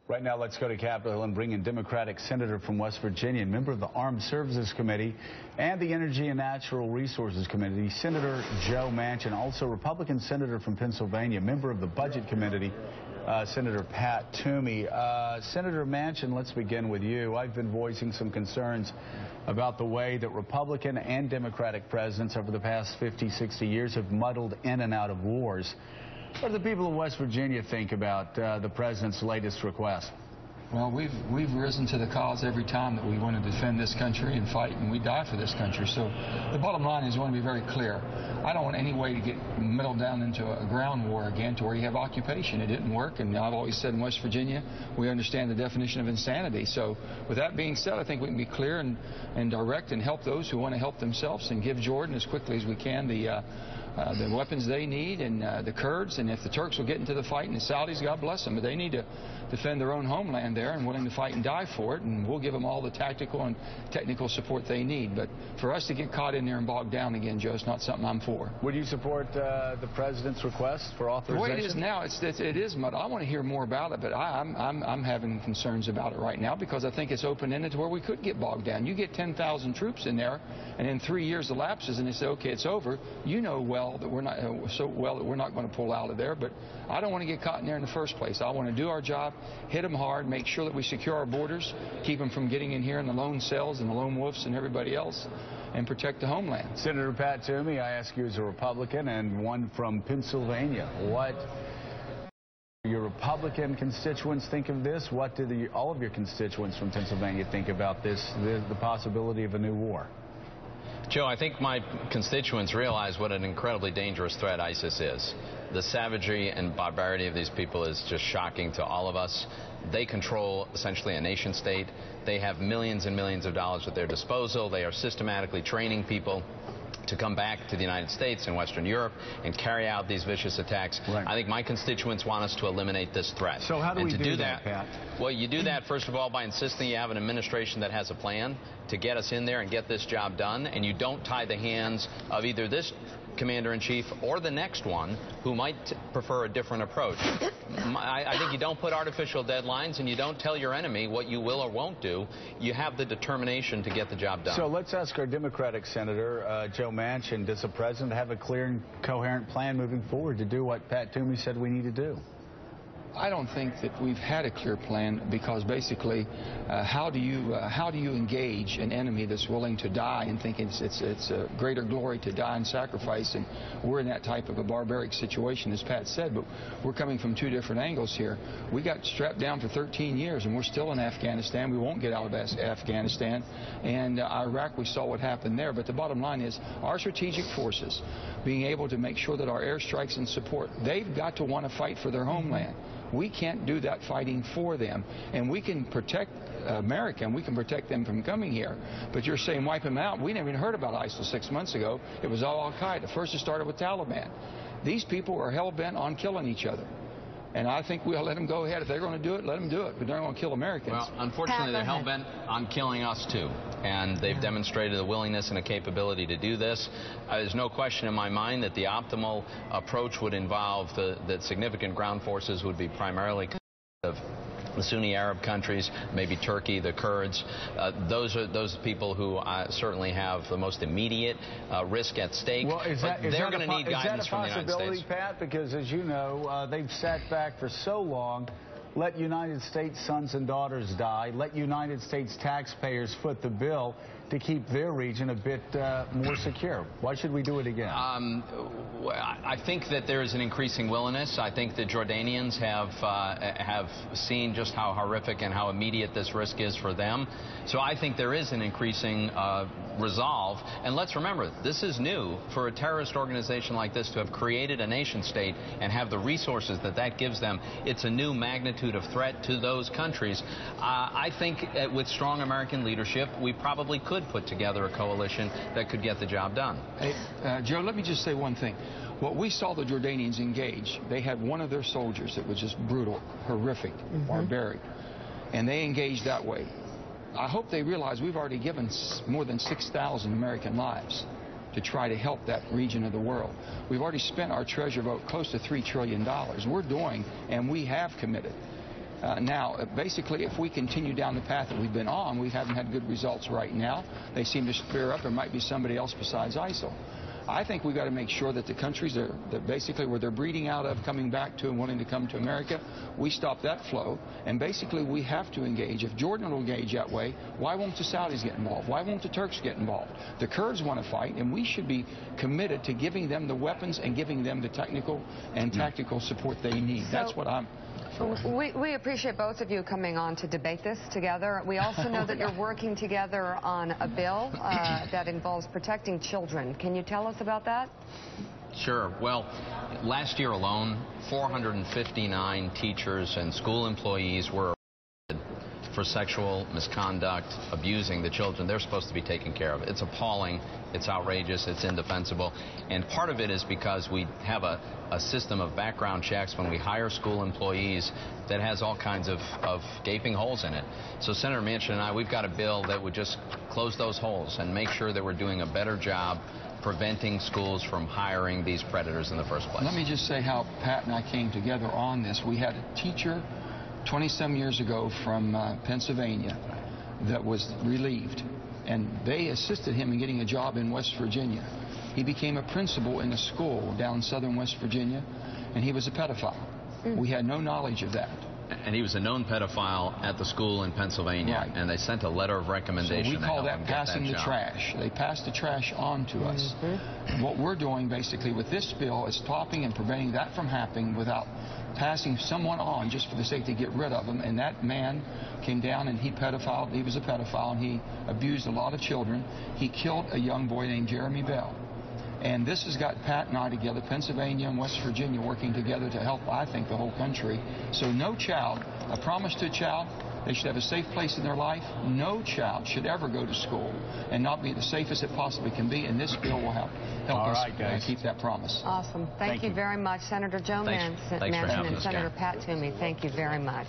Right now, let's go to Capitol Hill and bring in Democratic Senator from West Virginia, member of the Armed Services Committee and the Energy and Natural Resources Committee, Senator Joe Manchin, also Republican Senator from Pennsylvania, member of the Budget Committee, Senator Pat Toomey. Senator Manchin, let's begin with you. I've been voicing some concerns about the way that Republican and Democratic presidents over the past 50, 60 years have muddled in and out of wars. What do the people of West Virginia think about the president's latest request? Well, we've risen to the cause every time that we want to defend this country and fight, and we die for this country. So the bottom line is, I want to be very clear. I don't want any way to get muddled down into a ground war again to where you have occupation. It didn't work, and I've always said in West Virginia we understand the definition of insanity. So with that being said, I think we can be clear and direct and help those who want to help themselves, and give Jordan as quickly as we can the weapons they need, and the Kurds, and if the Turks will get into the fight, and the Saudis, God bless them, but they need to defend their own homeland there and willing to fight and die for it, and we'll give them all the tactical and technical support they need. But for us to get caught in there and bogged down again, Joe, it's not something I'm for. Would you support the president's request for authorization? The way it is now, it is mud. I want to hear more about it, but I'm having concerns about it right now because I think it's open-ended to where we could get bogged down. You get 10,000 troops in there, and in 3 years elapses, and they say, okay, it's over. You know well that we're not going to pull out of there, but I don't want to get caught in there in the first place. I want to do our job, hit them hard, make sure that we secure our borders, keep them from getting in here in the lone cells and the lone wolves and everybody else, and protect the homeland. Senator Pat Toomey, I ask you as a Republican and one from Pennsylvania, what do your Republican constituents think of this? What do all of your constituents from Pennsylvania think about this, the possibility of a new war? Joe, I think my constituents realize what an incredibly dangerous threat ISIS is. The savagery and barbarity of these people is just shocking to all of us. They control essentially a nation state. They have millions and millions of dollars at their disposal. They are systematically training people to come back to the United States and Western Europe and carry out these vicious attacks. Right. I think my constituents want us to eliminate this threat. So how do we do that, Pat? Well, you do that, first of all, by insisting you have an administration that has a plan to get us in there and get this job done, and you don't tie the hands of either this commander-in-chief or the next one who might prefer a different approach. I think you don't put artificial deadlines, and you don't tell your enemy what you will or won't do. You have the determination to get the job done. So let's ask our Democratic Senator, Joe Manchin, does the president have a clear and coherent plan moving forward to do what Pat Toomey said we need to do? I don't think that we've had a clear plan, because basically how do you engage an enemy that's willing to die and think it's a greater glory to die and sacrifice? And we're in that type of a barbaric situation, as Pat said, but we're coming from two different angles here. We got strapped down for 13 years, and we're still in Afghanistan. We won't get out of Afghanistan. And Iraq, we saw what happened there. But the bottom line is our strategic forces being able to make sure that our airstrikes and support, they've got to want to fight for their homeland. We can't do that fighting for them. And we can protect America, and we can protect them from coming here. But you're saying wipe them out. We never even heard about ISIL 6 months ago. It was all Al-Qaeda. First it started with Taliban. These people are hell-bent on killing each other. And I think we'll let them go ahead. If they're going to do it, let them do it. But they're going to kill Americans. Well, unfortunately, they're hell-bent on killing us, too. And they've demonstrated a willingness and a capability to do this. There's no question in my mind that the optimal approach would involve that significant ground forces would be primarily of the Sunni Arab countries, maybe Turkey, the Kurds. Those are those people who certainly have the most immediate risk at stake. Well, they're going to need guidance from the United States. Is that a possibility, Pat? Because, as you know, they've sat back for so long. Let United States sons and daughters die. Let United States taxpayers foot the bill to keep their region a bit more secure. Why should we do it again? I think that there is an increasing willingness. I think the Jordanians have seen just how horrific and how immediate this risk is for them. So I think there is an increasing resolve. And let's remember, this is new for a terrorist organization like this to have created a nation state and have the resources that gives them. It's a new magnitude of threat to those countries. I think with strong American leadership, we probably could put together a coalition that could get the job done. Hey, Joe, let me just say one thing. What we saw the Jordanians engage, they had one of their soldiers that was just brutal, horrific, barbaric, and they engaged that way. I hope they realize we've already given more than 6,000 American lives to try to help that region of the world. We've already spent our treasure vote close to $3 trillion. We're doing, and we have committed Now, basically, if we continue down the path that we've been on, we haven't had good results right now. They seem to spear up. There might be somebody else besides ISIL. I think we've got to make sure that the countries that basically where they're breeding out of, coming back to and wanting to come to America, we stop that flow. And basically we have to engage. If Jordan will engage that way, why won't the Saudis get involved? Why won't the Turks get involved? The Kurds want to fight, and we should be committed to giving them the weapons and giving them the technical and tactical support they need. That's what I'm... We appreciate both of you coming on to debate this together. We also know that you're working together on a bill that involves protecting children. Can you tell us about that? Sure. Well, last year alone, 459 teachers and school employees were arrested for sexual misconduct, abusing the children they're supposed to be taking care of. It's appalling, it's outrageous, it's indefensible. And part of it is because we have a system of background checks when we hire school employees that has all kinds of gaping holes in it. So Senator Manchin and I, we've got a bill that would just close those holes and make sure that we're doing a better job preventing schools from hiring these predators in the first place. Let me just say how Pat and I came together on this. We had a teacher 20-some years ago from Pennsylvania that was relieved, and they assisted him in getting a job in West Virginia. He became a principal in a school down in southern West Virginia, and he was a pedophile. We had no knowledge of that. And he was a known pedophile at the school in Pennsylvania, right. And they sent a letter of recommendation. So we call that passing the trash. They passed the trash on to us. What we're doing basically with this bill is stopping and preventing that from happening without passing someone on just for the sake to get rid of them. And that man came down and he was a pedophile, and he abused a lot of children. He killed a young boy named Jeremy Bell. And this has got Pat and I together, Pennsylvania and West Virginia, working together to help, I think, the whole country. So no child, a promise to a child, they should have a safe place in their life. No child should ever go to school and not be the safest it possibly can be. And this bill will help us keep that promise. Awesome. Thank you very much, Senator Joe Manchin and Senator Pat Toomey. Thank you very much.